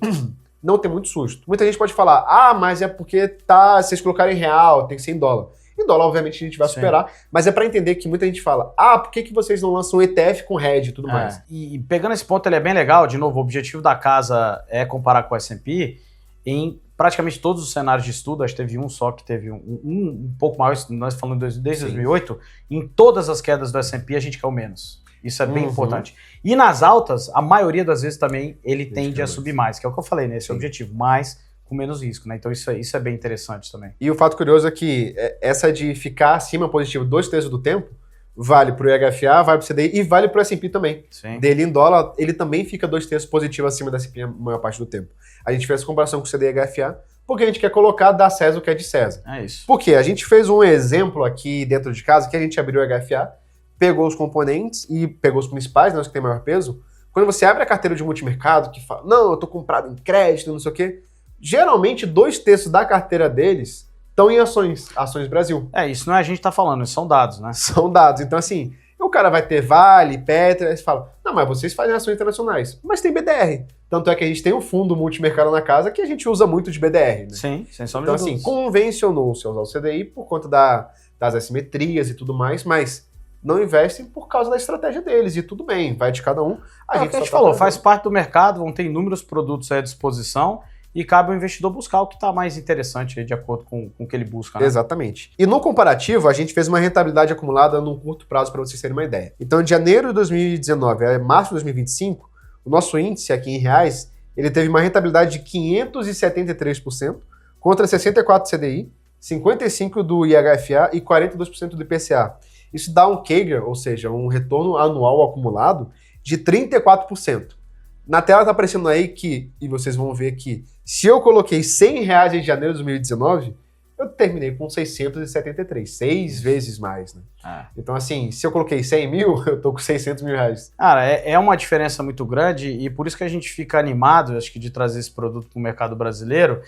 não tem muito susto. Muita gente pode falar, mas é porque vocês colocaram em real, tem que ser em dólar. Em dólar, obviamente, a gente vai superar, mas é para entender que muita gente fala, por que vocês não lançam um ETF com hedge e tudo mais? E pegando esse ponto, ele é bem legal, de novo, o objetivo da casa é comparar com o S&P em praticamente todos os cenários de estudo, acho que teve um só que teve um pouco maior, nós falamos desde 2008, em todas as quedas do S&P a gente caiu menos. Isso é bem importante. E nas altas, a maioria das vezes também ele tende a subir mais, que é o que eu falei, né? Esse é o objetivo, mas com menos risco, né? Então isso é bem interessante também. E o fato curioso é que essa de ficar acima positivo 2/3 do tempo, vale para o IHFA, vale para o CDI e vale para o S&P também. Sim. Dele em dólar, ele também fica 2/3 positivo acima da S&P a maior parte do tempo. A gente fez essa comparação com o CDI e IHFA porque a gente quer colocar da César o que é de César. É isso. Porque a gente fez um exemplo aqui dentro de casa, que a gente abriu o IHFA, pegou os componentes e pegou os principais, né, os que tem maior peso. Quando você abre a carteira de multimercado, que fala, não, eu tô comprado em crédito, não sei o quê, geralmente 2/3 da carteira deles estão em ações Brasil. Isso não é a gente tá falando, são dados, né? São dados. Então, assim, o cara vai ter Vale, Petro, aí você fala, Não, mas vocês fazem ações internacionais. Mas tem BDR. Tanto é que a gente tem um fundo multimercado na casa que a gente usa muito de BDR, né? Sim, sem sombra Então, de assim, dúvidas. convencionou-se a usar o CDI por conta das assimetrias e tudo mais, mas não investem por causa da estratégia deles. E tudo bem, vai de cada um. É o que a gente falou, faz parte do mercado, vão ter inúmeros produtos aí à disposição e cabe ao investidor buscar o que está mais interessante aí, de acordo com o que ele busca. Né? Exatamente. E no comparativo, a gente fez uma rentabilidade acumulada num curto prazo para vocês terem uma ideia. Então, de janeiro de 2019 a março de 2025, o nosso índice aqui em reais, ele teve uma rentabilidade de 573%, contra 64% do CDI, 55% do IHFA e 42% do IPCA. Isso dá um CAGR, ou seja, um retorno anual acumulado, de 34%. Na tela tá aparecendo aí que, e vocês vão ver que, se eu coloquei R$100 em janeiro de 2019, eu terminei com 673, 6 vezes mais, né? Então, assim, se eu coloquei 100 mil, eu tô com 600 mil reais. Cara, é uma diferença muito grande e por isso que a gente fica animado, acho que, de trazer esse produto para o mercado brasileiro.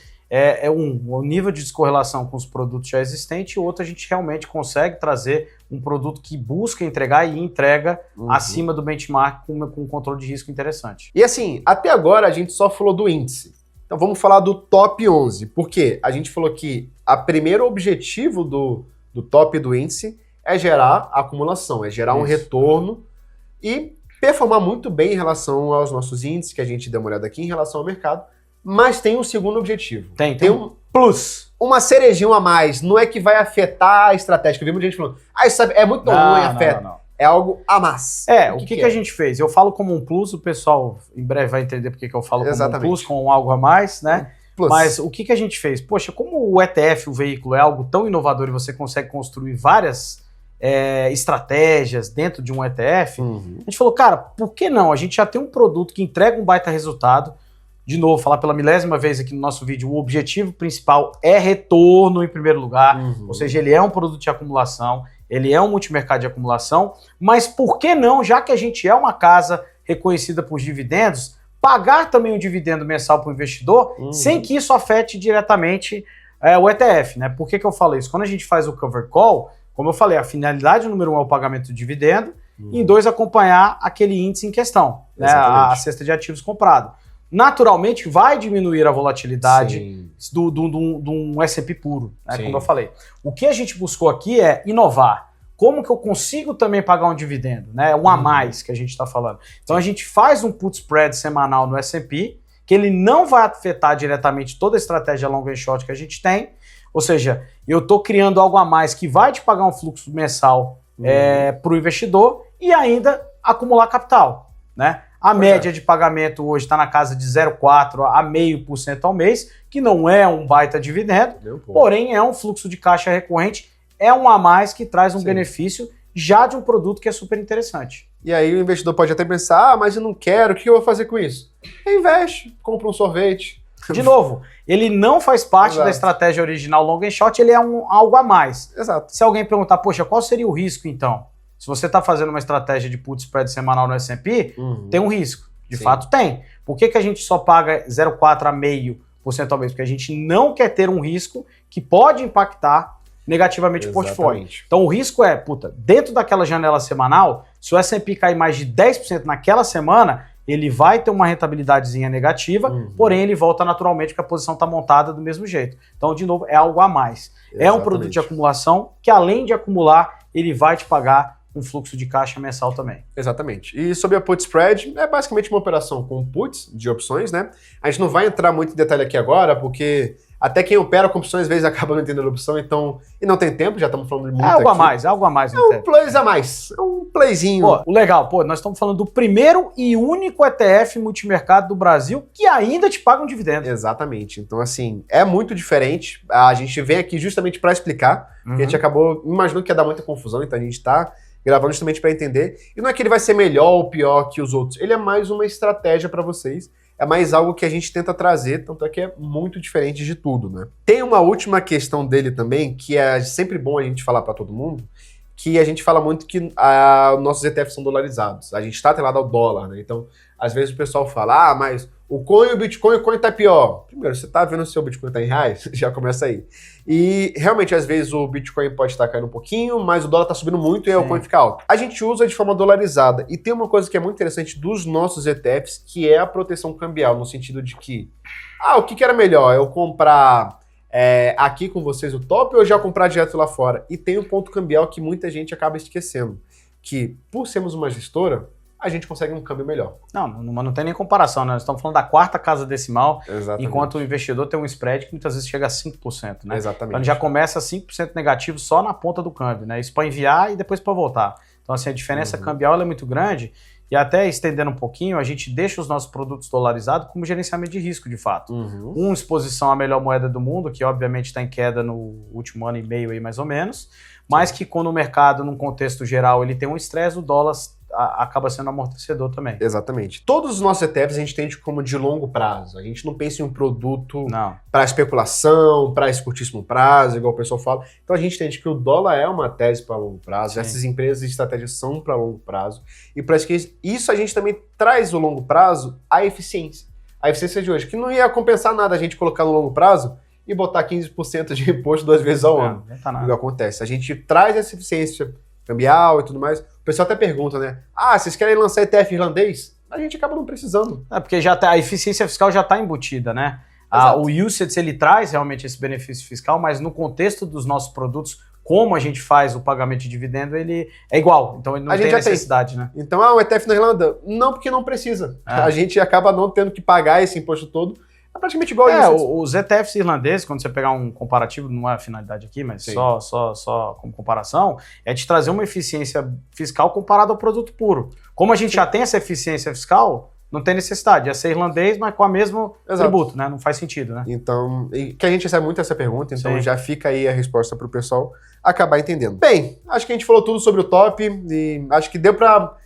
O nível de descorrelação com os produtos já existentes, e outro, a gente realmente consegue trazer um produto que busca entregar e entrega acima do benchmark com um controle de risco interessante. E assim, até agora a gente só falou do índice. Então vamos falar do top 11, porque a gente falou que o primeiro objetivo do top do índice é gerar acumulação, é gerar um retorno e performar muito bem em relação aos nossos índices, que a gente deu uma olhada aqui, em relação ao mercado, mas tem um segundo objetivo. Tem um plus. Uma cerejinha a mais, não é que vai afetar a estratégia. Eu vi muita gente falando, isso é muito ruim, afeta. Não. É algo a mais. O que a gente fez? Eu falo como um plus, o pessoal em breve vai entender porque que eu falo como um plus, com algo a mais, né? Mas o que a gente fez? Poxa, como o ETF, o veículo, é algo tão inovador e você consegue construir várias estratégias dentro de um ETF, a gente falou, cara, por que não? A gente já tem um produto que entrega um baita resultado. De novo, falar pela milésima vez aqui no nosso vídeo, o objetivo principal é retorno em primeiro lugar, ou seja, ele é um produto de acumulação, ele é um multimercado de acumulação, mas por que não, já que a gente é uma casa reconhecida por dividendos, pagar também um dividendo mensal para o investidor, sem que isso afete diretamente o ETF, né? Por que eu falo isso? Quando a gente faz o cover call, como eu falei, a finalidade número 1 é o pagamento do dividendo, e em 2, acompanhar aquele índice em questão, né? A cesta de ativos comprado. Naturalmente vai diminuir a volatilidade do um S&P puro, né, como eu falei. O que a gente buscou aqui é inovar. Como que eu consigo também pagar um dividendo? Né? Um a mais que a gente está falando. Então a gente faz um put spread semanal no S&P, que ele não vai afetar diretamente toda a estratégia long and short que a gente tem. Ou seja, eu estou criando algo a mais que vai te pagar um fluxo mensal para o investidor e ainda acumular capital, né? A média de pagamento hoje está na casa de 0,4% a 0,5% ao mês, que não é um baita dividendo, porém é um fluxo de caixa recorrente, é um a mais que traz um benefício já de um produto que é super interessante. E aí o investidor pode até pensar, mas eu não quero, o que eu vou fazer com isso? Investe, compra um sorvete. De novo, ele não faz parte da estratégia original long and short, ele é algo a mais. Exato. Se alguém perguntar, poxa, qual seria o risco então? Se você está fazendo uma estratégia de put spread semanal no S&P, tem um risco. De fato, tem. Por que a gente só paga 0,4% a 0,5% ao mês? Porque a gente não quer ter um risco que pode impactar negativamente o portfólio. Então, o risco é, dentro daquela janela semanal, se o S&P cair mais de 10% naquela semana, ele vai ter uma rentabilidadezinha negativa, porém ele volta naturalmente porque a posição está montada do mesmo jeito. Então, de novo, é algo a mais. É um produto de acumulação que, além de acumular, ele vai te pagar um fluxo de caixa mensal também. Exatamente. E sobre a put spread, é basicamente uma operação com puts de opções, né? A gente não vai entrar muito em detalhe aqui agora, porque até quem opera com opções às vezes acaba não entendendo a opção, então... E não tem tempo, já estamos falando de muito aqui. É algo a mais. É um plus a mais. É um playzinho. O legal, nós estamos falando do primeiro e único ETF multimercado do Brasil que ainda te paga um dividendo. Exatamente. Então, assim, é muito diferente. A gente vem aqui justamente para explicar, porque a gente acabou imaginando que ia dar muita confusão, então a gente está gravando justamente para entender. E não é que ele vai ser melhor ou pior que os outros. Ele é mais uma estratégia para vocês. É mais algo que a gente tenta trazer, tanto é que é muito diferente de tudo, né? Tem uma última questão dele também, que é sempre bom a gente falar para todo mundo, que a gente fala muito que nossos ETFs são dolarizados. A gente está atrelado ao dólar, né? Então, às vezes o pessoal fala, mas o coin, o Bitcoin, o coin tá pior. Primeiro, você tá vendo se o seu Bitcoin tá em reais? Já começa aí. E realmente, às vezes, o Bitcoin pode estar caindo um pouquinho, mas o dólar tá subindo muito e aí o coin fica alto. A gente usa de forma dolarizada. E tem uma coisa que é muito interessante dos nossos ETFs, que é a proteção cambial, no sentido de que, o que era melhor? Eu comprar aqui com vocês o top ou já comprar direto lá fora? E tem um ponto cambial que muita gente acaba esquecendo, que por sermos uma gestora, a gente consegue um câmbio melhor. Não tem nem comparação, né? Nós estamos falando da quarta casa decimal, Exatamente. Enquanto o investidor tem um spread que muitas vezes chega a 5%, né? Exatamente. Então ele já começa 5% negativo só na ponta do câmbio, né? Isso para enviar e depois para voltar. Então assim, a diferença cambial ela é muito grande e até estendendo um pouquinho, a gente deixa os nossos produtos dolarizados como gerenciamento de risco, de fato. Uma exposição à melhor moeda do mundo, que obviamente está em queda no último ano e meio aí mais ou menos, mas que quando o mercado, num contexto geral, ele tem um estresse, o dólar acaba sendo amortecedor também. Exatamente. Todos os nossos ETFs a gente entende como de longo prazo. A gente não pensa em um produto para especulação, para esse curtíssimo prazo, igual o pessoal fala. Então a gente entende que o dólar é uma tese para longo prazo, Sim. Essas empresas de estratégia são para longo prazo. E para isso a gente também traz o longo prazo a eficiência. A eficiência de hoje, que não ia compensar nada a gente colocar no longo prazo e botar 15% de imposto 2 vezes ao ano. Não tá nada. O que acontece? A gente traz essa eficiência cambial e tudo mais. O pessoal até pergunta, né? Vocês querem lançar ETF irlandês? A gente acaba não precisando. Porque a eficiência fiscal já está embutida, né? O UCITS, ele traz realmente esse benefício fiscal, mas no contexto dos nossos produtos, como a gente faz o pagamento de dividendo, ele é igual. Então ele não tem necessidade, né? Então, um ETF na Irlanda? Não, porque não precisa. A gente acaba não tendo que pagar esse imposto todo. É praticamente igual a isso. Os ETFs irlandeses, quando você pegar um comparativo, não é a finalidade aqui, mas só como comparação, é de trazer uma eficiência fiscal comparada ao produto puro. Como a gente já tem essa eficiência fiscal, não tem necessidade. É ser irlandês, mas com o mesmo tributo, né? Não faz sentido, né? Então, que a gente recebe muito essa pergunta, então já fica aí a resposta para o pessoal acabar entendendo. Bem, acho que a gente falou tudo sobre o top e acho que deu para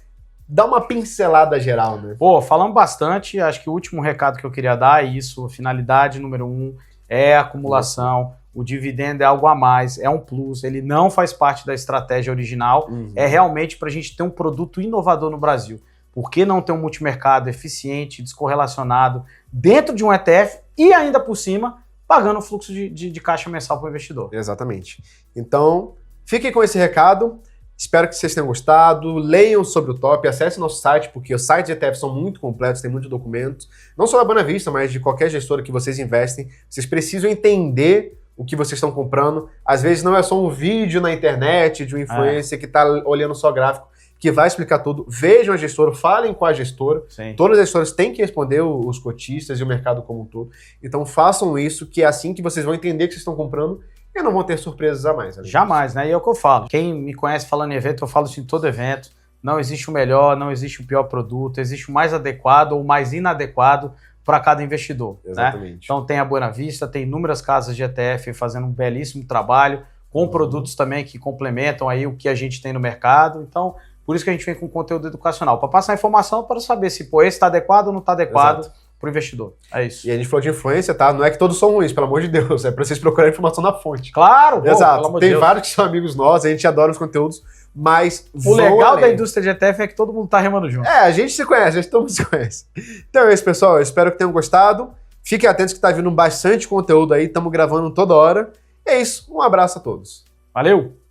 dar uma pincelada geral, né? Falamos bastante, acho que o último recado que eu queria dar é isso, a finalidade número 1 é a acumulação, o dividendo é algo a mais, é um plus, ele não faz parte da estratégia original, é realmente para a gente ter um produto inovador no Brasil. Por que não ter um multimercado eficiente, descorrelacionado, dentro de um ETF e ainda por cima, pagando o fluxo de caixa mensal para o investidor? Exatamente. Então, fiquem com esse recado. Espero que vocês tenham gostado, leiam sobre o top, acessem nosso site, porque os sites de ETF são muito completos, tem muitos documentos, não só da Buena Vista, mas de qualquer gestora que vocês investem. Vocês precisam entender o que vocês estão comprando. Às vezes não é só um vídeo na internet de um influencer que está olhando só gráfico, que vai explicar tudo. Vejam a gestora, falem com a gestora. Sim. Todas as gestoras têm que responder os cotistas e o mercado como um todo. Então façam isso, que é assim que vocês vão entender que vocês estão comprando e não vão ter surpresas a mais. Jamais, né? E é o que eu falo. Quem me conhece falando em evento, eu falo isso em todo evento. Não existe o melhor, não existe o pior produto, existe o mais adequado ou o mais inadequado para cada investidor. Exatamente. Né? Então tem a Buena Vista, tem inúmeras casas de ETF fazendo um belíssimo trabalho, com produtos também que complementam aí o que a gente tem no mercado. Então, por isso que a gente vem com conteúdo educacional, para passar informação, para saber se esse está adequado ou não está adequado para o investidor. É isso. E a gente falou de influência, tá? Não é que todos são ruins, pelo amor de Deus. É para vocês procurarem informação na fonte. Claro! Exato. Tem vários que são amigos nossos, a gente adora os conteúdos, mas o legal da indústria de ETF é que todo mundo tá remando junto. A gente se conhece, todo mundo se conhece. Então é isso, pessoal. Eu espero que tenham gostado. Fiquem atentos que tá vindo bastante conteúdo aí. Estamos gravando toda hora. É isso. Um abraço a todos. Valeu!